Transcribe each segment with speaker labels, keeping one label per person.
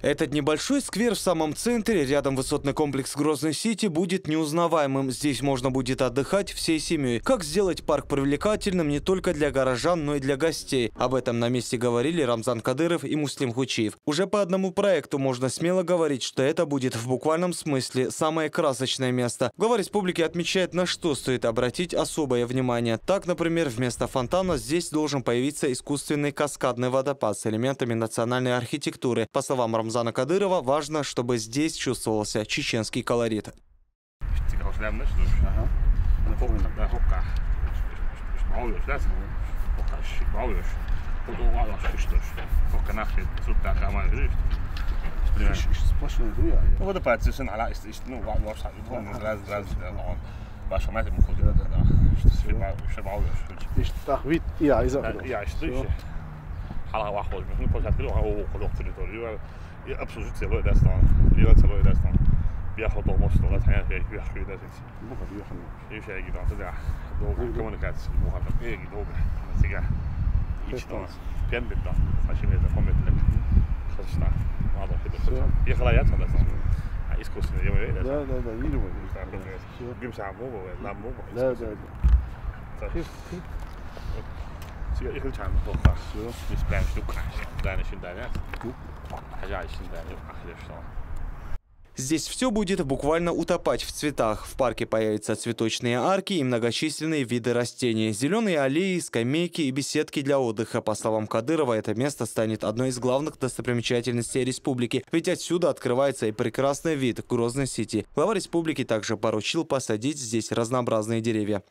Speaker 1: Этот небольшой сквер в самом центре, рядом высотный комплекс Грозный-Сити, будет неузнаваемым. Здесь можно будет отдыхать всей семьей. Как сделать парк привлекательным не только для горожан, но и для гостей? Об этом на месте говорили Рамзан Кадыров и Муслим Хучиев. Уже по одному проекту можно смело говорить, что это будет в буквальном смысле самое красочное место. Глава республики отмечает, на что стоит обратить особое внимание. Так, например, вместо фонтана здесь должен появиться искусственный каскадный водопад с элементами национальной архитектуры. По словам Рамзана Кадырова, важно, чтобы здесь чувствовался чеченский колорит.
Speaker 2: Absoluut целое дастан. Лила целое дастан. Бяхал полностью на тайне я хочу дать. И все эти да. Долго коммуникация мухаббат эги долго. Сега. Ичтон. Пенбитон. Машина это комментарий. Хорошо. Ладно, это. Я халаят надо. А искусственно я говорю.
Speaker 3: Да, не думаю.
Speaker 2: Гимса мова, ламбо.
Speaker 3: Да.
Speaker 2: Сега их чан только. Не спрям штука. Да, не шиндая.
Speaker 1: Здесь все будет буквально утопать в цветах. В парке появятся цветочные арки и многочисленные виды растений. Зеленые аллеи, скамейки и беседки для отдыха. По словам Кадырова, это место станет одной из главных достопримечательностей республики. Ведь отсюда открывается и прекрасный вид Грозный-Сити. Глава республики также поручил посадить здесь разнообразные деревья.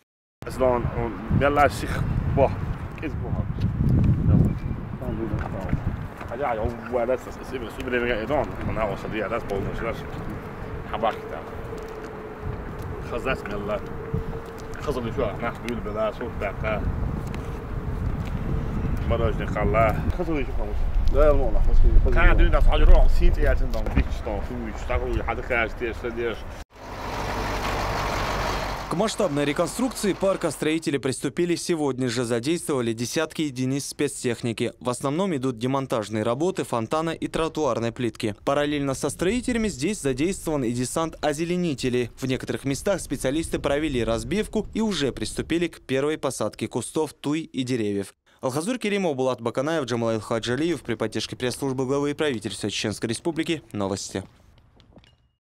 Speaker 2: Ja, dat is superlevering dan. Maar nou was dat dat bonus dat. حباكتها خزات من الله خزم شو نحن بيقول بلا صوت بقى مرة نخلاه خزم شو خمس
Speaker 3: لا والله
Speaker 2: كان عندنا تاجرون سيت يا تندم بيكستان في اشتغلوا حد خارج تيش
Speaker 1: К масштабной реконструкции парка строители приступили сегодня же. Задействовали десятки единиц спецтехники. В основном идут демонтажные работы фонтана и тротуарной плитки. Параллельно со строителями здесь задействован и десант озеленителей. В некоторых местах специалисты провели разбивку и уже приступили к первой посадке кустов, туй и деревьев. Алхазур Керимов, Булат Баканаев, Джамал Хаджалиев при поддержке пресс-службы главы правительства Чеченской Республики. Новости.